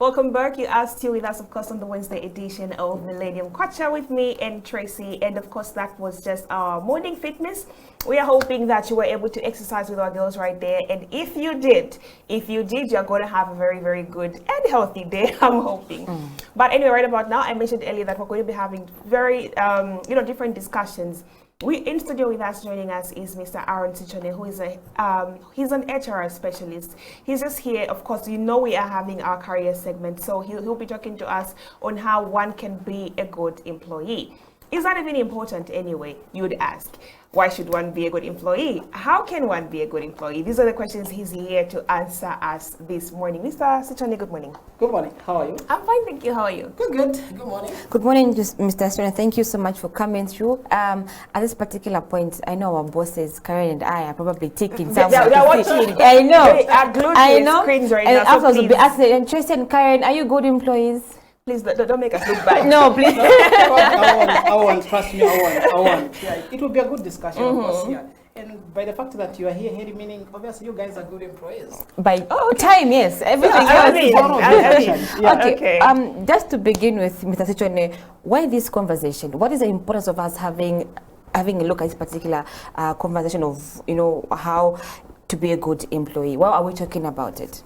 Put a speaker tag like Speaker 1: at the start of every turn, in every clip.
Speaker 1: Welcome back. You are still with us, of course, on the Wednesday edition of Millennium Kwacha with me and Tracy. And of course, that was just our morning fitness. We are hoping that you were able to exercise with our girls right there. And if you did, you're going to have a very, very good and healthy day, I'm hoping. But anyway, right about now, I mentioned earlier that we're going to be having very, different discussions. In studio with us, joining us is Mr. Aaron Sichone, who is he's an HR specialist. He's just here, of course, we are having our career segment, so he'll be talking to us on how one can be a good employee. Is that even important anyway, you would ask? Why should one be a good employee? How can one be a good employee? These are the questions he's here to answer us this morning. Mr. Sichone, good morning.
Speaker 2: Good morning. How are you?
Speaker 1: I'm fine, thank you. How are you?
Speaker 2: Good. Good morning.
Speaker 3: Good morning, Mr. Sichone. Thank you so much for coming through. At this particular point, I know our bosses, Karen and I, are probably taking some.
Speaker 1: They're watching.
Speaker 3: I know.
Speaker 1: They are glued to their screens right now.
Speaker 3: And afterwards, we'll be asking, and Tracy and Karen, are you good employees?
Speaker 1: Please don't make us look bad.
Speaker 3: No, please.
Speaker 2: I want. Trust me, I want. Yeah, it will be a good discussion, of course. Yeah. And by the fact that you are here, meaning obviously you guys are good employees.
Speaker 3: By time, yes. Everything else.
Speaker 1: Okay.
Speaker 3: Just to begin with, Mr. Sichone, why this conversation? What is the importance of us having a look at this particular conversation of how to be a good employee? Why are we talking about it?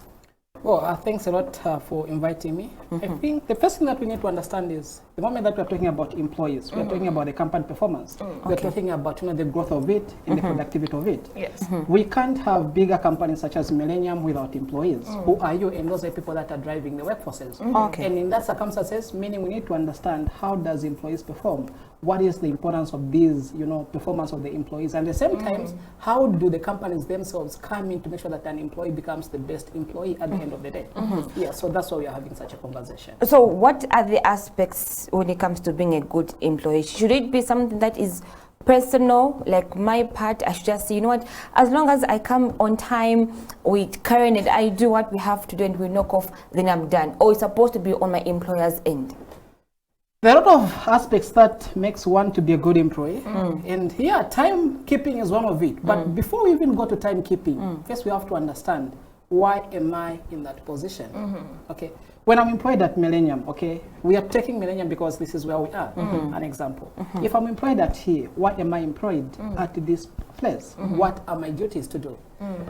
Speaker 2: Well, thanks a lot for inviting me. I think the first thing that we need to understand is the moment that we're talking about employees, we're talking about the company performance. We're talking about the growth of it and the productivity of it.
Speaker 1: Yes.
Speaker 2: We can't have bigger companies such as Millennium without employees. Who are you? And those are people that are driving the workforces. And in that circumstances, meaning we need to understand how does employees perform? What is the importance of these, performance of the employees? And at the same time, how do the companies themselves come in to make sure that an employee becomes the best employee at the end of the day? Yeah, so that's why we are having such a conversation.
Speaker 3: So what are the aspects when it comes to being a good employee? Should it be something that is personal, like my part? I should just say, as long as I come on time with Karen and I do what we have to do and we knock off, then I'm done. Or it's supposed to be on my employer's end?
Speaker 2: There are a lot of aspects that makes one to be a good employee. And yeah, timekeeping is one of it. But before we even go to timekeeping, first we have to understand, why am I in that position? Okay. When I'm employed at Millennium, okay, we are taking Millennium because this is where we are, an example. If I'm employed at here, why am I employed at this place? What are my duties to do?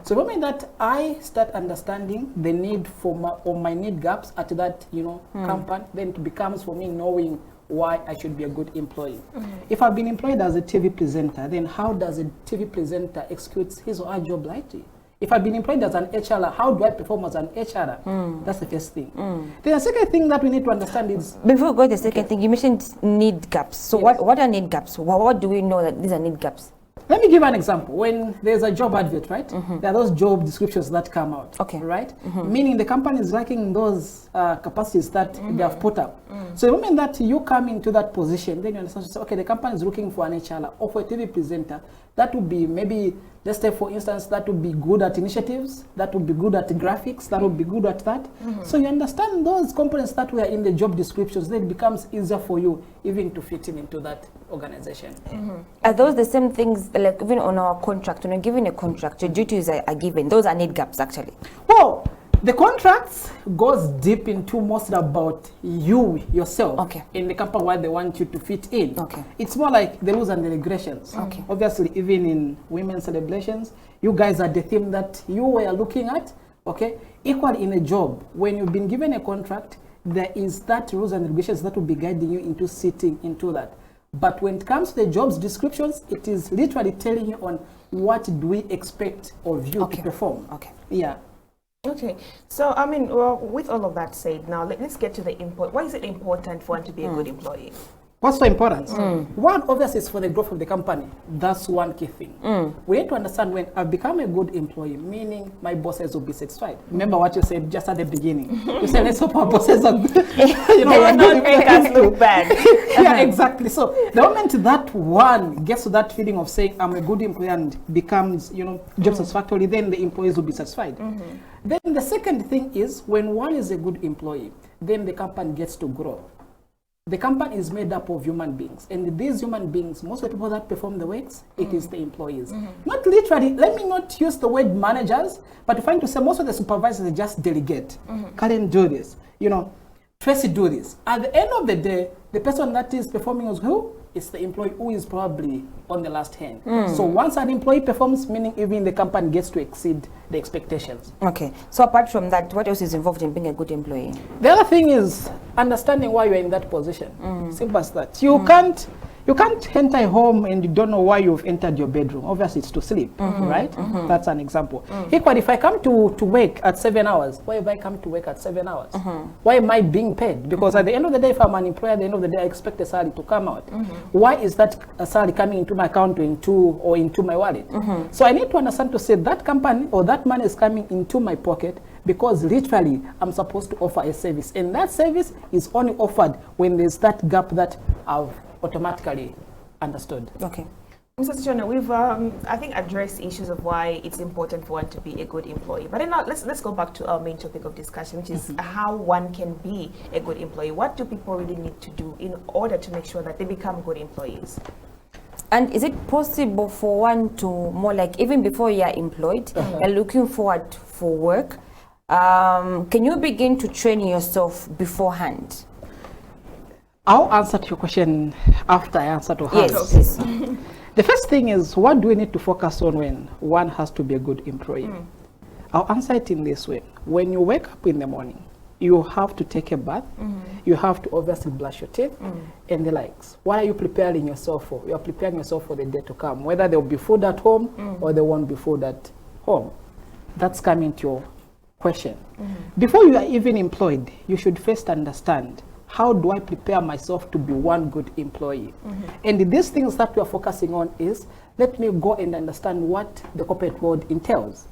Speaker 2: So the moment that I start understanding the need for my need gaps at that, company, then it becomes for me knowing why I should be a good employee. If I've been employed as a TV presenter, then how does a TV presenter execute his or her job rightly? If I've been employed as an HR, how do I perform as an HR? That's the first thing. Then the second thing that we need to understand is...
Speaker 3: Before we go to the second thing, you mentioned need gaps. So what are need gaps? What do we know that these are need gaps?
Speaker 2: Let me give an example. When there's a job advert, right? There are those job descriptions that come out, right? Meaning the company is lacking those capacities that they have put up. So the moment that you come into that position, then you understand, okay, the company is looking for an HR or for a TV presenter. That would be maybe, let's say for instance, that would be good at initiatives, that would be good at graphics, that would be good at that. So you understand those components that were in the job descriptions, then it becomes easier for you even to fit into that organization.
Speaker 3: Are those the same things, like even on our contract, when you're given a contract, your duties are given, those are need gaps actually?
Speaker 2: Well, the contracts goes deep into most about you yourself in the company where they want you to fit in. It's more like the rules and the regulations. Obviously, even in women's celebrations, you guys are the theme that you were looking at. Equally in a job, when you've been given a contract, there is that rules and regulations that will be guiding you into sitting into that. But when it comes to the jobs descriptions, it is literally telling you on what do we expect of you to perform. Yeah.
Speaker 1: Okay, so with all of that said, now let's get to the import. Why is it important for one to be a good employee?
Speaker 2: What's so important? One, obviously, is for the growth of the company. That's one key thing. We need to understand when I've become a good employee, meaning my bosses will be satisfied. Remember what you said just at the beginning. You said, let's hope our bosses are good.
Speaker 1: They will not make us look bad.
Speaker 2: Yeah, exactly. So the moment that one gets to that feeling of saying, I'm a good employee and becomes, job satisfactory, then the employees will be satisfied. Then the second thing is when one is a good employee, then the company gets to grow. The company is made up of human beings, and these human beings, most of the people that perform the works, it is the employees. Not literally, let me not use the word managers, but trying to say most of the supervisors, they just delegate. Karen, do this. you know, Tracy, do this. At the end of the day, the person that is performing is who? It's the employee who is probably on the last hand. So once an employee performs, meaning even the company gets to exceed the expectations.
Speaker 3: Okay. So apart from that, what else is involved in being a good employee?
Speaker 2: The other thing is understanding why you're in that position. Simple as that. You can't enter home and you don't know why you've entered your bedroom. Obviously, it's to sleep, right? That's an example. Equally, if I come to work at 7 hours, why have I come to work at 7 hours? Why am I being paid? Because at the end of the day, if I'm an employer, at the end of the day, I expect a salary to come out. Why is that a salary coming into my account or into my wallet? So I need to understand to say that company or that money is coming into my pocket because literally I'm supposed to offer a service. And that service is only offered when there's that gap that I've automatically understood.
Speaker 3: Okay.
Speaker 1: Mr. Sichona, we've I think addressed issues of why it's important for one to be a good employee. But then now let's go back to our main topic of discussion, which is how one can be a good employee. What do people really need to do in order to make sure that they become good employees?
Speaker 3: And is it possible for one to more like even before you are employed, you're looking forward for work? Can you begin to train yourself beforehand?
Speaker 2: I'll answer to your question after I answer to hers.
Speaker 3: Yes, please.
Speaker 2: The first thing is, what do we need to focus on when one has to be a good employee? I'll answer it in this way. When you wake up in the morning, you have to take a bath, you have to obviously brush your teeth and the likes. What are you preparing yourself for? You are preparing yourself for the day to come, whether there will be food at home or there won't be food at home. That's coming to your question. Before you are even employed, you should first understand, how do I prepare myself to be one good employee? And these things that we are focusing on is, let me go and understand what the corporate world entails.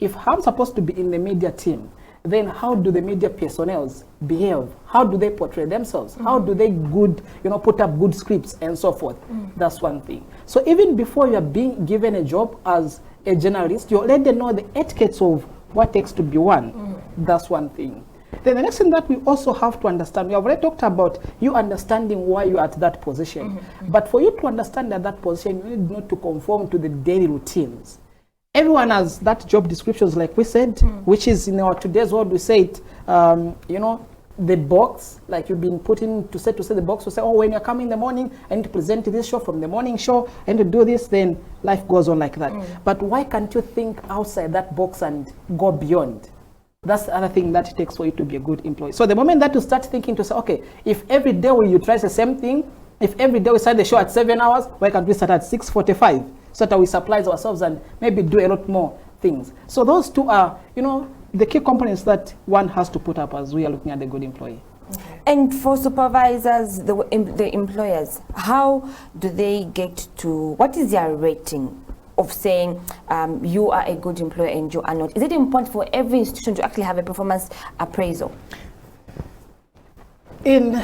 Speaker 2: If I'm supposed to be in the media team, then how do the media personnel behave? How do they portray themselves? How do they put up good scripts and so forth? That's one thing. So even before you are being given a job as a journalist, you already know the etiquettes of what takes to be one. That's one thing. Then the next thing that we also have to understand, we have already talked about you understanding why you're at that position. But for you to understand that position, you need not to conform to the daily routines. Everyone has that job descriptions, like we said, which is in our today's world, we say it, the box, like you've been put in to say the box will say, oh, when you're coming in the morning, I need to present this show from the morning show, I need to do this, then life goes on like that. But why can't you think outside that box and go beyond? That's the other thing that it takes for you to be a good employee. So the moment that you start thinking to say, okay, if every day you try the same thing, if every day we start the show at 7 hours, why can't we start at 6:45? So that we supply ourselves and maybe do a lot more things. So those two are, the key components that one has to put up as we are looking at the good employee.
Speaker 3: And for supervisors, the employers, how do they get to, what is their rating of saying you are a good employer and you are not? Is it important for every institution to actually have a performance appraisal?
Speaker 2: In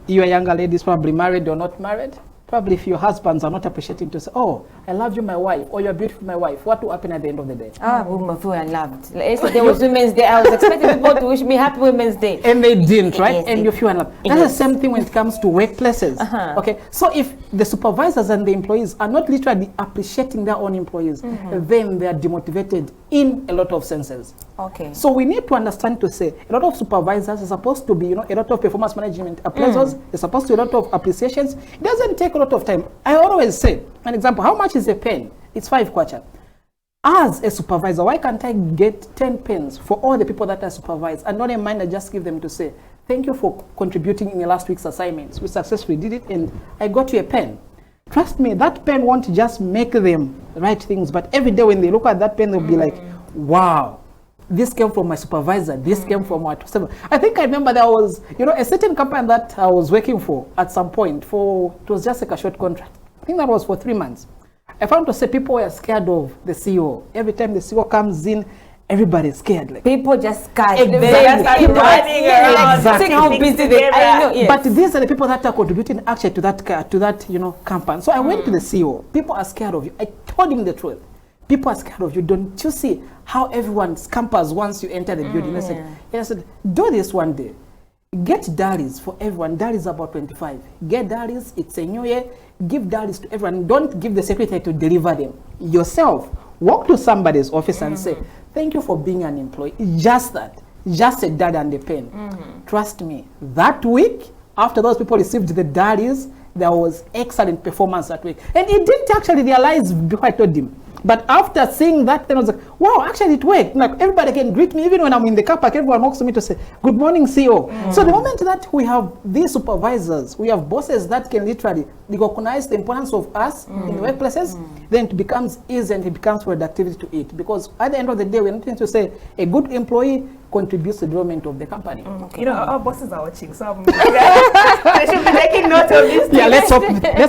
Speaker 2: you are younger ladies, probably married or not married, probably if your husbands are not appreciating to say, oh, I love you, my wife, or you're beautiful, my wife, what will happen at the end of the day?
Speaker 3: Women feel unloved. Yesterday was Women's Day. I was expecting people to wish me Happy Women's Day.
Speaker 2: And they didn't, right?
Speaker 3: Yes,
Speaker 2: and you feel unloved. That's the same thing when it comes to workplaces. Okay, so if the supervisors and the employees are not literally appreciating their own employees, then they are demotivated in a lot of senses.
Speaker 3: Okay.
Speaker 2: So we need to understand to say, a lot of supervisors are supposed to be, a lot of performance management appraisals. They're supposed to be a lot of appreciations. It doesn't take a lot of time. I always say, an example, how much is a pen? It's 5 kwacha. As a supervisor, why can't I get 10 pens for all the people that I supervise and not a mind I just give them to say, thank you for contributing in the last week's assignments. We successfully did it and I got you a pen. Trust me, that pen won't just make them write things, but every day when they look at that pen, they'll be like, wow, this came from my supervisor, this came from what. I think I remember there was, a certain company that I was working for at some point it was just like a short contract. I think that was for 3 months. I found to say people were scared of the CEO. Every time the CEO comes in, everybody's scared. Like,
Speaker 3: people just scared.
Speaker 2: Exactly.
Speaker 1: Running around,
Speaker 2: Exactly.
Speaker 3: Seeing how busy they are. I know, yes.
Speaker 2: But these are the people that are contributing actually to that company. So I went to the CEO. People are scared of you. I told him the truth. People are scared of you. Don't you see how everyone scampers once you enter the building? I said, do this one day. Get diaries for everyone. Diaries about 25. Get diaries. It's a new year. Give diaries to everyone. Don't give the secretary to deliver them. Yourself, walk to somebody's office and say, thank you for being an employee. Just that. just a dad and a pen. Trust me, that week, after those people received the daddies, there was excellent performance that week. And he didn't actually realize before I told him. But after seeing that, then I was like, wow, actually it worked. Like everybody can greet me, even when I'm in the car park, everyone walks to me to say, good morning, CEO. So the moment that we have these supervisors, we have bosses that can literally recognize the importance of us in the workplaces, then it becomes easy and it becomes productivity to it. Because at the end of the day, we're not going to say a good employee contributes to the development of the company.
Speaker 1: You know, our bosses are watching, so they should be taking note of this.
Speaker 2: Yeah, let's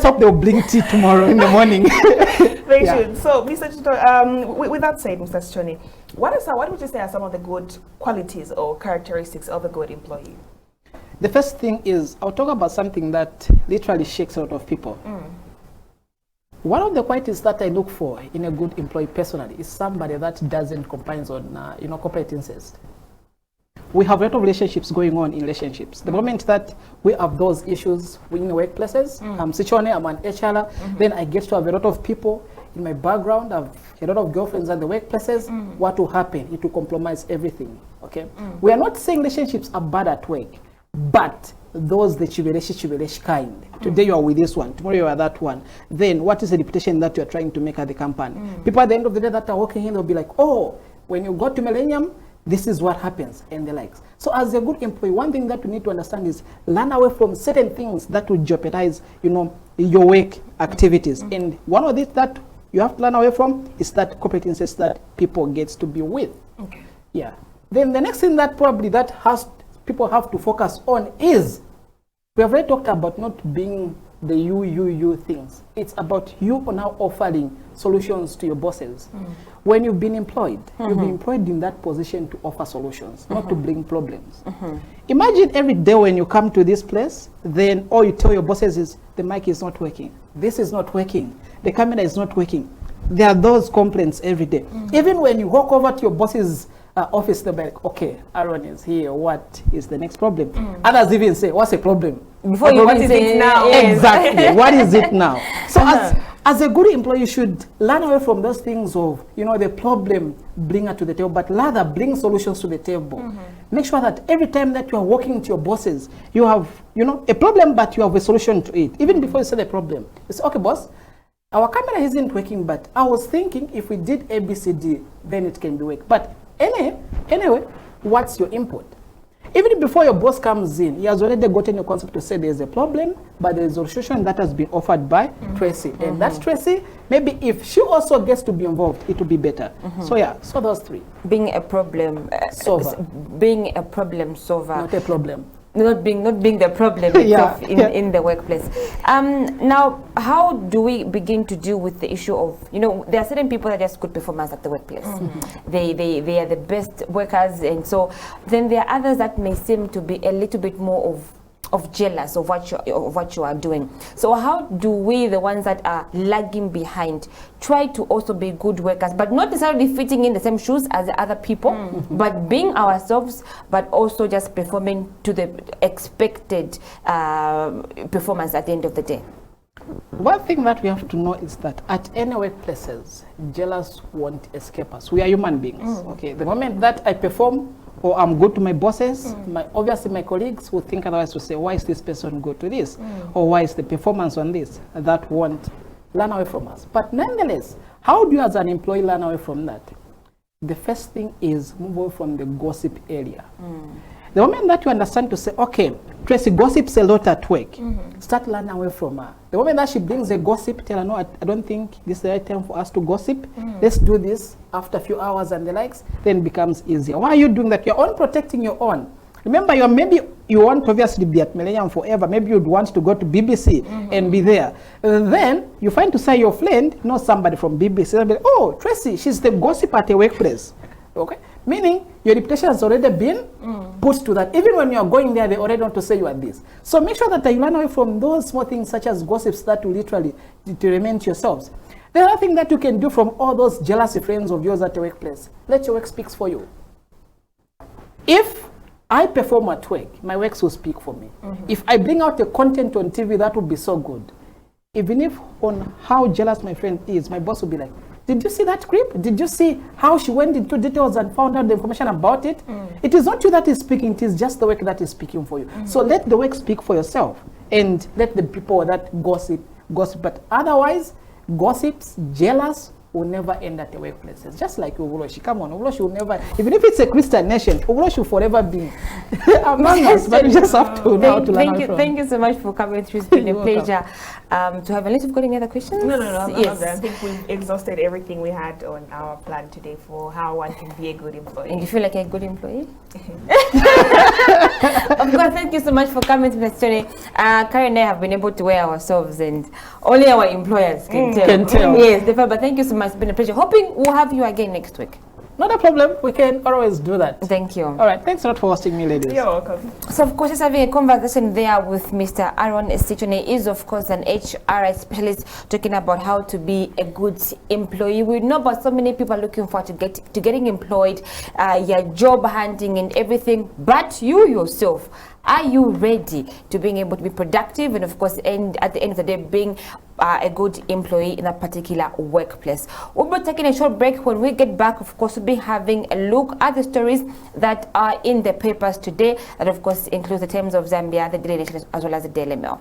Speaker 2: hope they'll blink tea tomorrow in the morning.
Speaker 1: They should. So, Mr. Chito, with that said, Mr. Chichoni, what would you say are some of the good qualities or characteristics of a good employee?
Speaker 2: The first thing is, I'll talk about something that literally shakes a lot of people. One of the qualities that I look for in a good employee personally is somebody that doesn't compromise on, corporate incest. We have a lot of relationships going on in relationships. The moment that we have those issues in the workplaces, I'm Chichoni, I'm an HR, then I get to have a lot of people in my background, I have a lot of girlfriends at the workplaces. What will happen? It will compromise everything, okay? We are not saying relationships are bad at work, but those the chivereshi kind. Today you are with this one, tomorrow you are that one. Then what is the reputation that you are trying to make at the company? People at the end of the day that are working in, they'll be like, oh, when you got to Millennium, this is what happens, and the likes. So as a good employee, one thing that you need to understand is learn away from certain things that will jeopardize, your work activities. And one of it that you have to learn away from is that corporate incest that people get to be with.
Speaker 1: Okay.
Speaker 2: Yeah. Then the next thing that probably people have to focus on is, we have already talked about not being the you things. It's about you now offering solutions to your bosses. When you've been employed, you've been employed in that position to offer solutions, not to bring problems. Imagine every day when you come to this place, then all you tell your bosses is, the mic is not working, this is not working, the camera is not working. There are those complaints every day. Even when you walk over to your boss's office, they'll be like, okay, Aaron is here, what is the next problem? Others even say, what's the problem?
Speaker 3: Before you even say,
Speaker 1: now?
Speaker 2: Exactly. What is it now? So as a good employee, you should learn away from those things of, the problem bringer to the table, but rather bring solutions to the table. Make sure that every time that you are walking to your bosses, you have, a problem, but you have a solution to it. Even before you say the problem, you say, okay, boss, our camera isn't working, but I was thinking if we did ABCD, then it can be work. But anyway, what's your input? Even before your boss comes in, he has already gotten your concept to say there's a problem, but there's a solution that has been offered by Tracy. And that's Tracy. Maybe if she also gets to be involved, it will be better. So those three.
Speaker 3: Being a problem
Speaker 2: solver.
Speaker 3: Being a problem solver.
Speaker 2: Not a problem.
Speaker 3: Not being the problem itself in the workplace. Now, how do we begin to deal with the issue of, there are certain people that are just good performers at the workplace. They are the best workers, and so then there are others that may seem to be a little bit more of jealous of what you are doing. So how do we, the ones that are lagging behind, try to also be good workers, but not necessarily fitting in the same shoes as the other people, but being ourselves, but also just performing to the expected performance at the end of the day?
Speaker 2: One thing that we have to know is that at any workplaces, jealous won't escape us. We are human beings. Okay, the moment that I perform or I'm good to my bosses, obviously my colleagues will think otherwise, to say, why is this person good to this? Or why is the performance on this? That won't learn away from us. But nonetheless, how do you as an employee learn away from that? The first thing is move away from the gossip area. The moment that you understand to say, okay, Tracy gossips a lot at work, start learning away from her. The moment that she brings a gossip, tell her, no, I don't think this is the right time for us to gossip. Let's do this after a few hours and the likes, then it becomes easier. Why are you doing that? You're on protecting your own. Remember, maybe you want to obviously be at Millennium forever. Maybe you'd want to go to BBC and be there. Then you find to say your friend knows somebody from BBC. They'll be like, oh, Tracy, she's the gossip at a workplace. Okay? Meaning your reputation has already been put to that. Even when you are going there, they already want to say you are this. So make sure that you learn away from those small things such as gossips that will literally determine yourselves. The other thing that you can do from all those jealousy friends of yours at the workplace, let your work speak for you. If I perform at work, my works will speak for me. If I bring out a content on TV, that would be so good. Even if on how jealous my friend is, my boss will be like, Did you see that clip? Did you see how she went into details and found out the information about it? It is not you that is speaking, it is just the work that is speaking for you. So let the work speak for yourself and let the people that gossip. But otherwise, gossips, jealous, will never end at the workplaces. Just like Uguloshi. Come on, Uguloshi will never, even if it's a Christian nation, Uguloshi will forever be among us. But you just have to know how to learn from.
Speaker 3: Thank you so much for coming through. It's been a
Speaker 2: You're welcome.
Speaker 3: pleasure to have. Unless you've got any other questions?
Speaker 1: No, I'm
Speaker 3: Yes.
Speaker 1: done. I think we've exhausted everything we had on our plan today for how one can be a good employee.
Speaker 3: And you feel like a good employee? Of course, thank you so much for coming to the story. Karen and I have been able to wear ourselves, and only our employers can tell.
Speaker 2: Can tell.
Speaker 3: Yes, but thank you so much. It's been a pleasure. Hoping we'll have you again next week.
Speaker 2: Not a problem. We can always do that.
Speaker 3: Thank you.
Speaker 2: All right. Thanks a lot for hosting me, ladies.
Speaker 1: You're welcome.
Speaker 3: So, of course, just having a conversation there with Mr. Aaron Sichone is, of course, an HR specialist talking about how to be a good employee. We know about so many people looking forward to getting employed, your job hunting and everything, but you yourself, are you ready to being able to be productive and, of course, at the end of the day, being a good employee in a particular workplace? We'll be taking a short break. When we get back, of course, we'll be having a look at the stories that are in the papers today. That, of course, includes the Times of Zambia, the Daily Nation, as well as the Daily Mail.